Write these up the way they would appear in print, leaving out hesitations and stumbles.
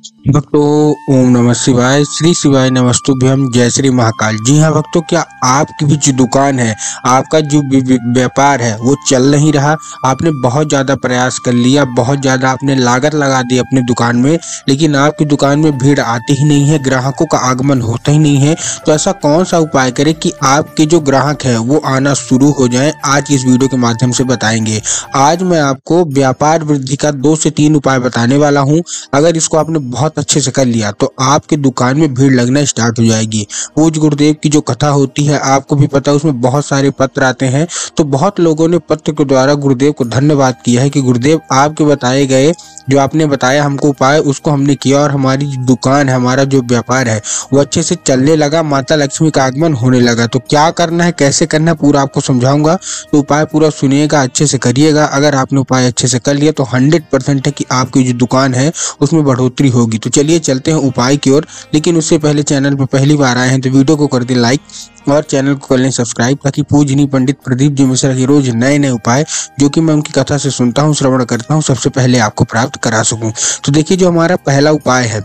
भक्तों, ओम नमः शिवाय। श्री शिवाय नमस्तुभ्यम। जय श्री महाकाल। जी हाँ भक्तों, क्या आपकी भी जो दुकान है, आपका जो व्यापार है वो चल नहीं रहा? आपने बहुत ज़्यादा प्रयास कर लिया, बहुत ज़्यादा आपने लागत लगा दी अपनी दुकान में, लेकिन आपकी दुकान में भीड़ आती ही नहीं है, ग्राहकों का आगमन होता ही नहीं है। तो ऐसा कौन सा उपाय करें कि आपके जो ग्राहक है वो आना शुरू हो जाए, आज इस वीडियो के माध्यम से बताएंगे। आज मैं आपको व्यापार वृद्धि का 2 से 3 उपाय बताने वाला हूँ। अगर इसको आपने बहुत अच्छे से कर लिया तो आपके दुकान में भीड़ लगना स्टार्ट हो जाएगी। पूज्य गुरुदेव की जो कथा होती है, आपको भी पता है, उसमें बहुत सारे पत्र आते हैं। तो बहुत लोगों ने पत्र के द्वारा गुरुदेव को धन्यवाद किया है कि गुरुदेव आपके बताए गए, जो आपने बताया हमको उपाय, उसको हमने किया और हमारी दुकान है, हमारा जो व्यापार है वो अच्छे से चलने लगा, माता लक्ष्मी का आगमन होने लगा। तो क्या करना है, कैसे करना है, पूरा आपको समझाऊंगा। तो उपाय पूरा सुनिएगा, अच्छे से करिएगा। अगर आपने उपाय अच्छे से कर लिया तो 100% है कि आपकी जो दुकान है उसमें बढ़ोतरी होगी। तो चलिए चलते हैं उपाय की ओर। लेकिन उससे पहले चैनल पर पहली बार आए हैं तो वीडियो को कर दें लाइक और चैनल को कर लें सब्सक्राइब, ताकि पूजनीय पंडित प्रदीप जी मिश्रा की रोज नए नए उपाय जो कि मैं उनकी कथा से सुनता हूँ, श्रवण करता हूँ, सबसे पहले आपको प्राप्त करा सकूं। तो देखिए, जो हमारा पहला उपाय है,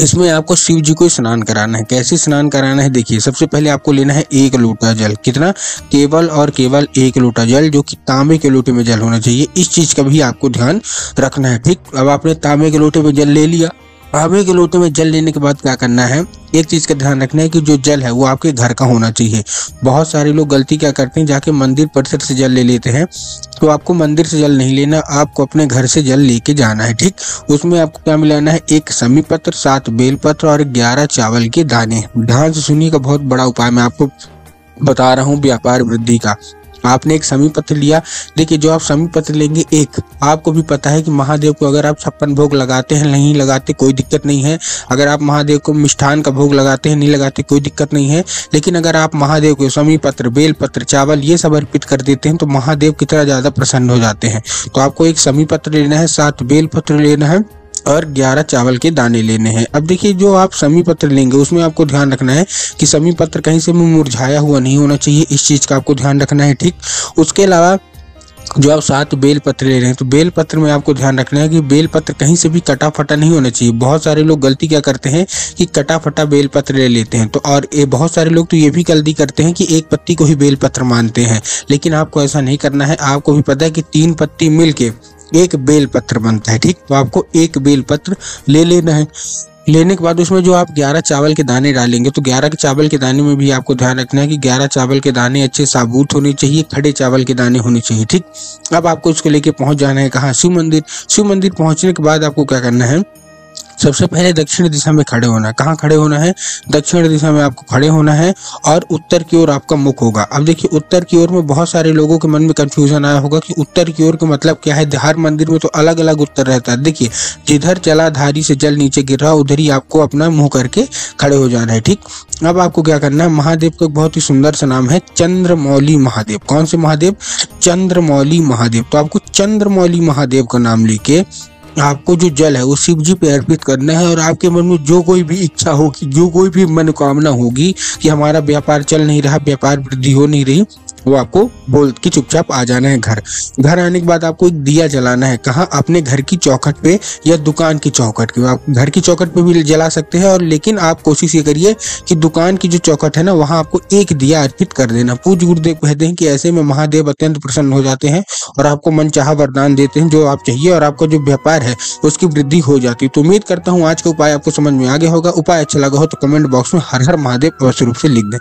इसमें आपको शिव जी को स्नान कराना है। कैसे स्नान कराना है, देखिए, सबसे पहले आपको लेना है 1 लोटा जल। कितना? केवल और केवल 1 लोटा जल, जो कि तांबे के लोटे में जल होना चाहिए। इस चीज का भी आपको ध्यान रखना है। ठीक, अब आपने तांबे के लोटे में जल ले लिया। तांबे के लोटे में जल लेने के बाद क्या करना है, एक चीज का ध्यान रखना है कि जो जल है वो आपके घर का होना चाहिए। बहुत सारे लोग गलती क्या करते हैं, जाके मंदिर परिसर से जल ले लेते हैं। तो आपको मंदिर से जल नहीं लेना, आपको अपने घर से जल लेके जाना है। ठीक, उसमें आपको क्या मिलाना है, 1 समी पत्र, 7 बेलपत्र और 11 चावल के दाने। ध्यान से सुनिएगा, बहुत बड़ा उपाय मैं आपको बता रहा हूँ व्यापार वृद्धि का। आपने 1 समी पत्र लिया। देखिए, जो आप समी पत्र लेंगे, एक आपको भी पता है कि महादेव को अगर आप 56 भोग लगाते हैं, नहीं लगाते कोई दिक्कत नहीं है। अगर आप महादेव को मिष्ठान का भोग लगाते हैं, नहीं लगाते कोई दिक्कत नहीं है। लेकिन अगर आप महादेव को समी पत्र, बेल पत्र, चावल ये सब अर्पित कर देते हैं तो महादेव कितना ज्यादा प्रसन्न हो जाते हैं। तो आपको 1 समी पत्र लेना है, 7 बेल पत्र लेना है और 11 चावल के दाने लेने हैं। अब देखिए, जो आप समी पत्र लेंगे उसमें आपको ध्यान रखना है कि समी पत्र कहीं से भी मुरझाया हुआ नहीं होना चाहिए। इस चीज का आपको ध्यान रखना है। ठीक, उसके अलावा जो आप 7 बेल पत्र ले रहे हैं, तो बेल पत्र में आपको ध्यान रखना है कि बेल पत्र कहीं से भी कटा फटा नहीं होना चाहिए। बहुत सारे लोग गलती क्या करते हैं कि कटा फटा बेल पत्र ले लेते हैं। तो और बहुत सारे लोग तो ये भी गलती करते हैं कि एक पत्ती को ही बेल पत्र मानते हैं। लेकिन आपको ऐसा नहीं करना है। आपको भी पता है कि 3 पत्ती मिलके 1 बेल पत्र बनता है। ठीक, तो आपको 1 बेल पत्र ले लेना है। लेने के बाद उसमें जो आप 11 चावल के दाने डालेंगे, तो 11 के चावल के दाने में भी आपको ध्यान रखना है कि 11 चावल के दाने अच्छे साबुत होने चाहिए, खड़े चावल के दाने होने चाहिए। ठीक, अब आपको इसको लेके पहुंच जाना है कहाँ, शिव मंदिर। शिव मंदिर पहुंचने के बाद आपको क्या करना है, सबसे पहले दक्षिण दिशा में खड़े होना है। कहाँ खड़े होना है, दक्षिण दिशा में आपको खड़े होना है और उत्तर की ओर आपका मुख होगा। अब देखिए, उत्तर की ओर में बहुत सारे लोगों के मन में कंफ्यूजन आया होगा कि उत्तर की ओर का मतलब क्या है। हर मंदिर में तो अलग अलग उत्तर रहता है। देखिए, जिधर जलाधारी से जल नीचे गिर रहा उधर ही आपको अपना मुंह करके खड़े हो जाना है। ठीक, अब आपको क्या करना है, महादेव का एक बहुत ही सुंदर सा नाम है चंद्रमौली महादेव। कौन से महादेव? चंद्रमौली महादेव। तो आपको चंद्रमौली महादेव का नाम लेके आपको जो जल है वो शिव जी पे अर्पित करना है। और आपके मन में जो कोई भी इच्छा होगी, जो कोई भी मनोकामना होगी कि हमारा व्यापार चल नहीं रहा, व्यापार वृद्धि हो नहीं रही, वो आपको बोल के चुपचाप आ जाना है घर। घर आने के बाद आपको एक दिया जलाना है। कहाँ? अपने घर की चौखट पे या दुकान की चौखट पे। आप घर की चौखट पे भी जला सकते हैं, और लेकिन आप कोशिश ये करिए कि दुकान की जो चौखट है ना, वहाँ आपको एक दिया अर्पित कर देना। पूज्य गुरुदेव कहते हैं कि ऐसे में महादेव अत्यंत प्रसन्न हो जाते हैं और आपको मनचाहा वरदान देते हैं जो आप चाहिए, और आपका जो व्यापार है उसकी वृद्धि हो जाती है। तो उम्मीद करता हूँ आज का उपाय आपको समझ में आ गया होगा। उपाय अच्छा लगा हो तो कमेंट बॉक्स में हर हर महादेव अवश्य रूप से लिख दें।